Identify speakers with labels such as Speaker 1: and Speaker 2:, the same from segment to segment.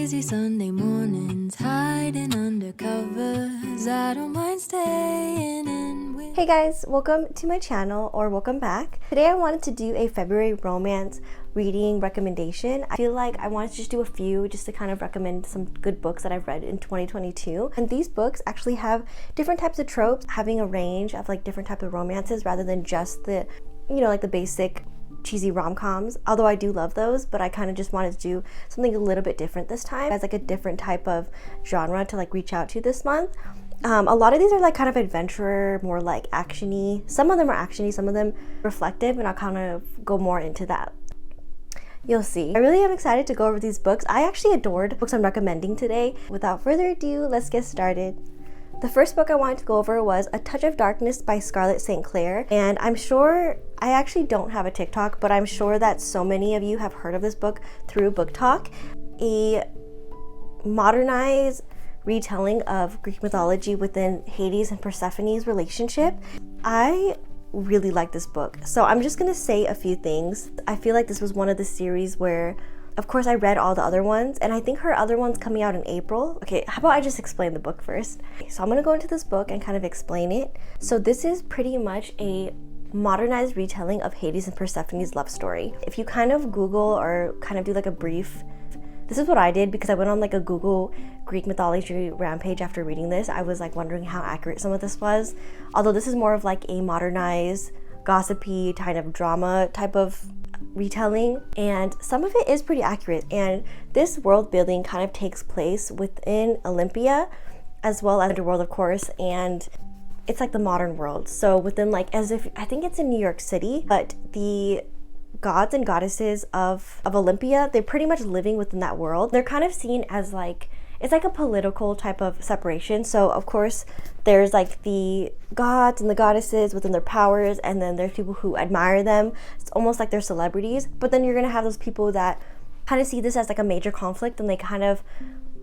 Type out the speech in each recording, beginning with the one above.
Speaker 1: Lazy Sunday mornings, hiding under covers. I don't mind staying in with...
Speaker 2: Hey guys, welcome to my channel, or welcome back. Today I wanted to do a February romance reading recommendation. I feel like I wanted to just do a few just to kind of recommend some good books that I've read in 2022. And these books actually have different types of tropes, having a range of like different types of romances rather than just the, you know, like the basic cheesy rom-coms, although I do love those, but I kind of just wanted to do something a little bit different this time as like a different type of genre to like reach out to this month. A lot of these are like kind of adventurer, more like actiony. Some of them are actiony, some of them reflective, and I'll kind of go more into that. You'll see. I really am excited to go over these books. I actually adored the books I'm recommending today. Without further ado, let's get started. The first book I wanted to go over was A Touch of Darkness by Scarlett St. Clair, and I'm sure, I actually don't have a TikTok, but I'm sure that so many of you have heard of this book through Book Talk. A modernized retelling of Greek mythology within Hades and Persephone's relationship. I really like this book, so I'm just gonna say a few things. I feel like this was one of the series where, of course, I read all the other ones, and I think her other one's coming out in April. Okay, how about I just explain the book first? Okay, so I'm gonna go into this book and kind of explain it. So this is pretty much a modernized retelling of Hades and Persephone's love story. If you kind of Google or kind of do like a brief, this is what I did because I went on like a Google Greek mythology rampage after reading this. I was like wondering how accurate some of this was. Although this is more of like a modernized, gossipy kind of drama type of retelling, and some of it is pretty accurate. And this world building kind of takes place within Olympia as well as underworld, of course, and it's like the modern world. So within like, as if, I think it's in New York City, but the gods and goddesses of Olympia, they're pretty much living within that world. They're kind of seen as like, it's like a political type of separation. So of course there's like the gods and the goddesses within their powers, and then there's people who admire them. It's almost like they're celebrities. But then you're gonna have those people that kind of see this as like a major conflict, and they kind of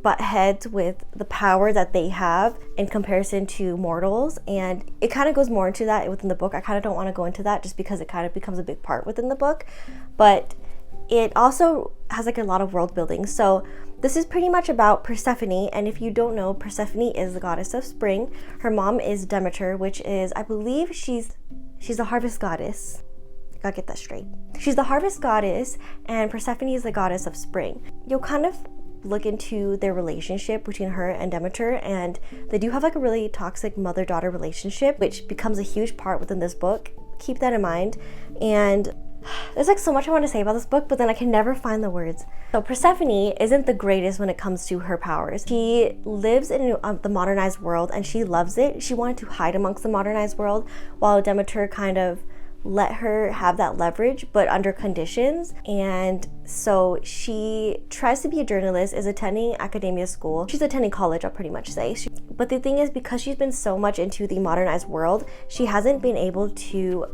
Speaker 2: butt heads with the power that they have in comparison to mortals. And it kind of goes more into that within the book. I kind of don't want to go into that just because it kind of becomes a big part within the book, but it also has like a lot of world building. So this is pretty much about Persephone, and if you don't know, Persephone is the goddess of spring. Her mom is Demeter, which is, I believe she's the harvest goddess. I gotta get that straight. She's the harvest goddess, and Persephone is the goddess of spring. You'll kind of look into their relationship between her and Demeter, and they do have like a really toxic mother-daughter relationship, which becomes a huge part within this book. Keep that in mind. And there's like so much I want to say about this book, but then I can never find the words. So Persephone isn't the greatest when it comes to her powers. She lives in the modernized world and she loves it. She wanted to hide amongst the modernized world, while Demeter kind of let her have that leverage, but under conditions. And so she tries to be a journalist, is attending academia school. She's attending college, I'll pretty much say. But the thing is, because she's been so much into the modernized world, she hasn't been able to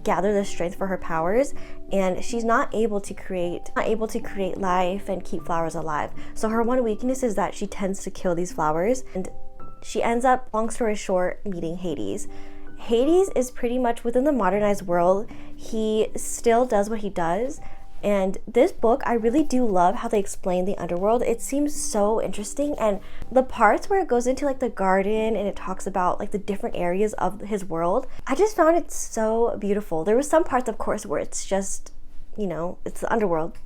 Speaker 2: gather the strength for her powers, and she's not able to create life and keep flowers alive. So her one weakness is that she tends to kill these flowers, and she ends up, long story short, meeting Hades. Hades is pretty much within the modernized world. He still does what he does. And this book, I really do love how they explain the underworld. It seems so interesting, and the parts where it goes into like the garden and it talks about like the different areas of his world, I just found it so beautiful. There were some parts, of course, where it's just, you know, it's the underworld.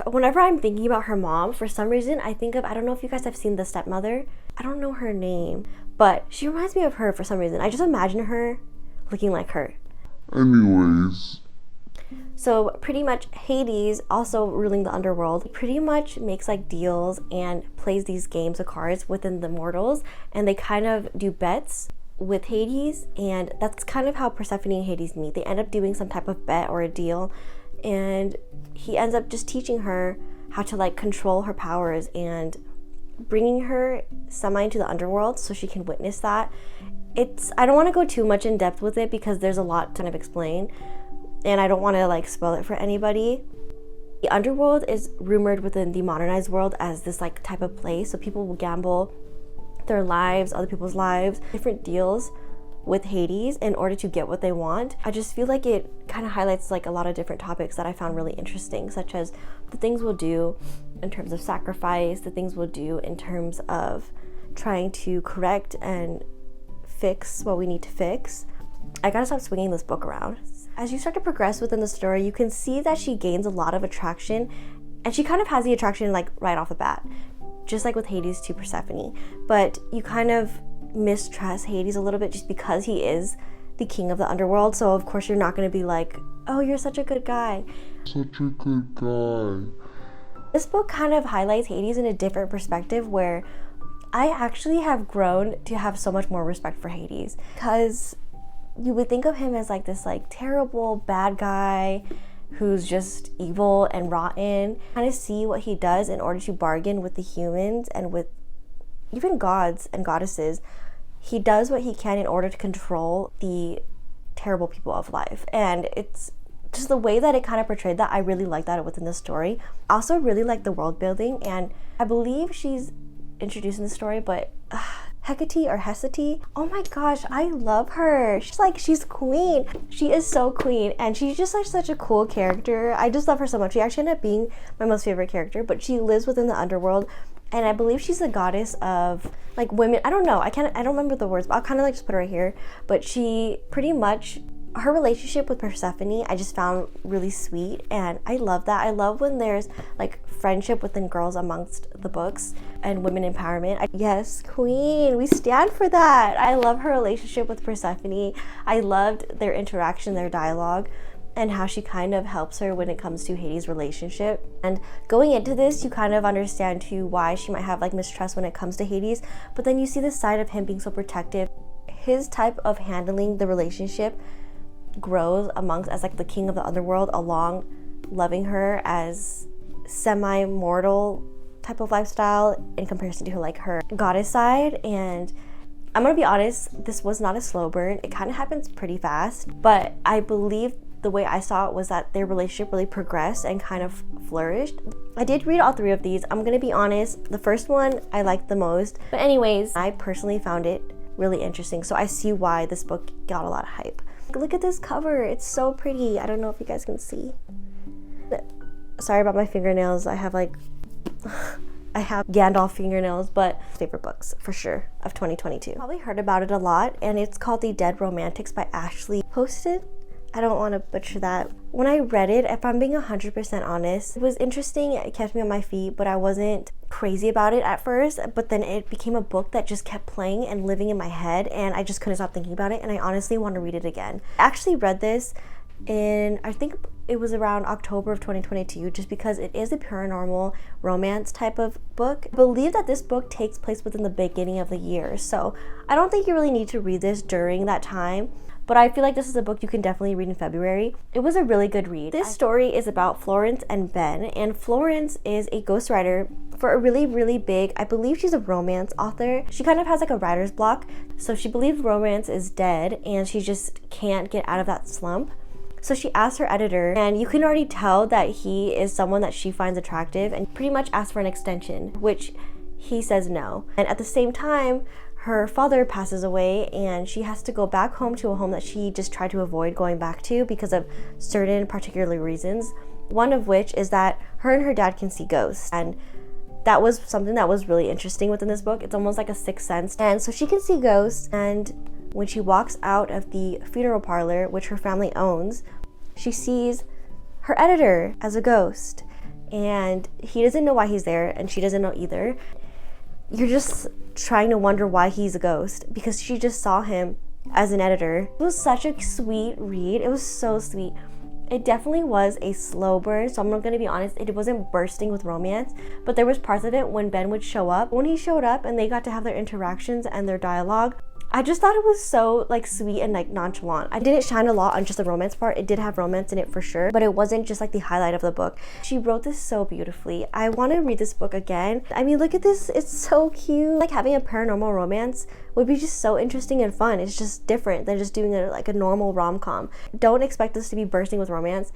Speaker 2: Whenever I'm thinking about her mom, for some reason, I think of, I don't know if you guys have seen The Stepmother. I don't know her name, but she reminds me of her for some reason. I just imagine her looking like her.
Speaker 3: Anyways.
Speaker 2: So pretty much Hades, also ruling the underworld, pretty much makes like deals and plays these games of cards within the mortals, and they kind of do bets with Hades, and that's kind of how Persephone and Hades meet. They end up doing some type of bet or a deal, and he ends up just teaching her how to like control her powers and bringing her semi into the underworld so she can witness that. I don't want to go too much in depth with it because there's a lot to kind of explain, and I don't want to like spoil it for anybody. The underworld is rumored within the modernized world as this like type of place, so people will gamble their lives, other people's lives, different deals with Hades in order to get what they want. I just feel like it kind of highlights like a lot of different topics that I found really interesting, such as the things we'll do in terms of sacrifice, the things we'll do in terms of trying to correct and fix what we need to fix. I gotta stop swinging this book around. As you start to progress within the story, you can see that she gains a lot of attraction, and she kind of has the attraction like right off the bat, just like with Hades to Persephone. But you kind of mistrust Hades a little bit just because he is the king of the underworld. So of course you're not going to be like, oh, you're such a good guy.
Speaker 3: Such a good guy.
Speaker 2: This book kind of highlights Hades in a different perspective, where I actually have grown to have so much more respect for Hades, because you would think of him as like this like terrible bad guy who's just evil and rotten. Kind of see what he does in order to bargain with the humans and with even gods and goddesses. He does what he can in order to control the terrible people of life, and it's just the way that it kind of portrayed that. I really like that within the story. I also really like the world building, and I believe she's introduced in the story, but Hecate or Hecate, oh my gosh, I love her. She's queen. She is so queen, and she's just like such a cool character. I just love her so much. She actually ended up being my most favorite character, but she lives within the underworld, and I believe she's the goddess of like women. I don't know, I don't remember the words, but I'll kind of like just put her right here. But she pretty much, her relationship with Persephone I just found really sweet, and I love that. I love when there's like friendship within girls amongst the books and women empowerment. Yes, queen, we stand for that. I love her relationship with Persephone. I loved their interaction, their dialogue, and how she kind of helps her when it comes to Hades' relationship. And going into this, you kind of understand too why she might have like mistrust when it comes to Hades, but then you see the side of him being so protective. His type of handling the relationship grows amongst as like the king of the underworld, along loving her as semi-mortal type of lifestyle in comparison to her goddess side. And I'm gonna be honest, this was not a slow burn. It kind of happens pretty fast, but I believe the way I saw it was that their relationship really progressed and kind of flourished. I did read all three of these. I'm gonna be honest, the first one I liked the most, but anyways, I personally found it really interesting, so I see why this book got a lot of hype. Look at this cover, it's so pretty. I don't know if you guys can see. Sorry about my fingernails. I have Gandalf fingernails, but favorite books for sure of 2022. Probably heard about it a lot, and it's called The Dead Romantics by Ashley Poston. I don't want to butcher that. When I read it, if I'm being 100% honest, it was interesting. It kept me on my feet, but I wasn't crazy about it at first. But then it became a book that just kept playing and living in my head, and I just couldn't stop thinking about it, and I honestly want to read it again. I actually read this in, I think it was around October of 2022, just because it is a paranormal romance type of book. I believe that this book takes place within the beginning of the year, so I don't think you really need to read this during that time. But I feel like this is a book you can definitely read in February. It was a really good read. This story is about Florence and Ben, and Florence is a ghostwriter for a really, really big, I believe she's a romance author. She kind of has like a writer's block, so she believes romance is dead and she just can't get out of that slump. So she asked her editor, and you can already tell that he is someone that she finds attractive, and pretty much asks for an extension, which he says no. And at the same time, her father passes away, and she has to go back home to a home that she just tried to avoid going back to because of certain particular reasons. One of which is that her and her dad can see ghosts, and that was something that was really interesting within this book. It's almost like a sixth sense. And so she can see ghosts, and when she walks out of the funeral parlor, which her family owns, she sees her editor as a ghost, and he doesn't know why he's there, and she doesn't know either. You're just trying to wonder why he's a ghost, because she just saw him as an editor. It was such a sweet read. It was so sweet. It definitely was a slow burn, so I'm not gonna be honest, it wasn't bursting with romance, but there was parts of it when Ben would show up. When he showed up and they got to have their interactions and their dialogue, I just thought it was so sweet and nonchalant. I didn't shine a lot on just the romance part. It did have romance in it for sure, but it wasn't just the highlight of the book. She wrote this so beautifully. I want to read this book again. I mean, look at this, it's so cute. Having a paranormal romance would be just so interesting and fun. It's just different than just doing a normal rom-com. Don't expect this to be bursting with romance.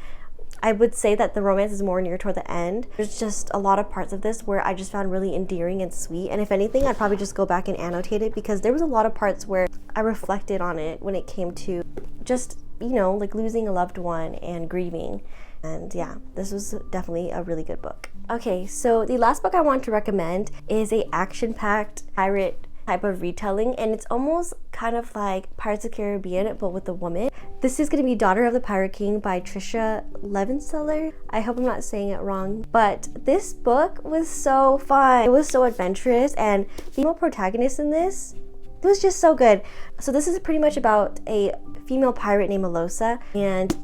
Speaker 2: I would say that the romance is more near toward the end. There's just a lot of parts of this where I just found really endearing and sweet, and if anything, I'd probably just go back and annotate it, because there was a lot of parts where I reflected on it when it came to just, losing a loved one and grieving. And yeah, this was definitely a really good book. Okay, so the last book I want to recommend is a action-packed pirate type of retelling, and it's almost kind of like Pirates of the Caribbean but with a woman. This is going to be Daughter of the Pirate King by Tricia Levenseller. I hope I'm not saying it wrong, but this book was so fun. It was so adventurous, and the female protagonist in this, it was just so good. So this is pretty much about a female pirate named Melosa, and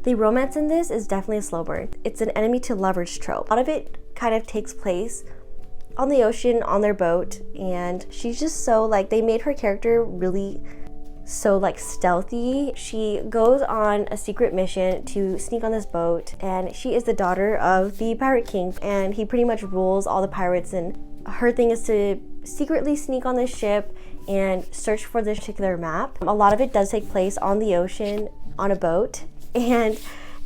Speaker 2: the romance in this is definitely a slow burn. It's an enemy to lovers trope. A lot of it kind of takes place on the ocean on their boat, and she's just so like, they made her character really so like stealthy. She goes on a secret mission to sneak on this boat, and she is the daughter of the Pirate King, and he pretty much rules all the pirates, and her thing is to secretly sneak on this ship and search for this particular map. A lot of it does take place on the ocean on a boat, and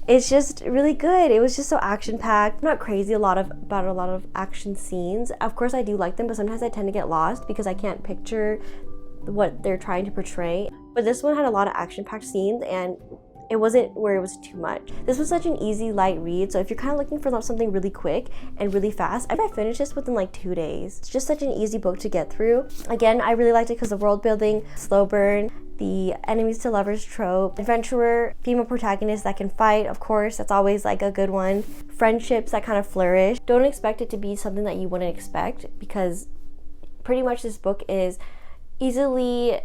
Speaker 2: it's just really good. It was just so action-packed. I'm not crazy about a lot of action scenes. Of course I do like them, but sometimes I tend to get lost because I can't picture what they're trying to portray. But this one had a lot of action-packed scenes, and it wasn't where it was too much. This was such an easy, light read, so if you're kind of looking for something really quick and really fast, I finished this within like 2 days. It's just such an easy book to get through. Again, I really liked it because the world building, slow burn, the enemies to lovers trope, adventurer, female protagonist that can fight, of course, that's always like a good one. Friendships that kind of flourish. Don't expect it to be something that you wouldn't expect, because pretty much this book is easily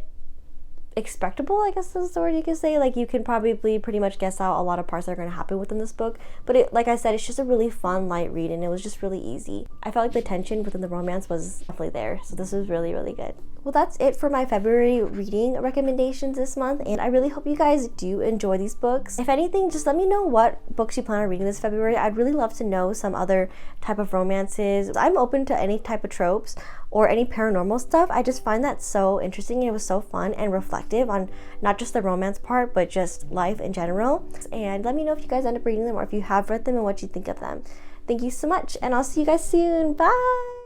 Speaker 2: expectable, I guess is the word you could say. Like, you can probably pretty much guess out a lot of parts that are going to happen within this book, but it, like I said, it's just a really fun, light read, and it was just really easy. I felt like the tension within the romance was definitely there, so this was really, really good. Well, that's it for my February reading recommendations this month, and I really hope you guys do enjoy these books. If anything, just let me know what books you plan on reading this February. I'd really love to know some other type of romances. I'm open to any type of tropes or any paranormal stuff. I just find that so interesting, and it was so fun and reflective on not just the romance part, but just life in general. And let me know if you guys end up reading them, or if you have read them and what you think of them. Thank you so much, and I'll see you guys soon. Bye!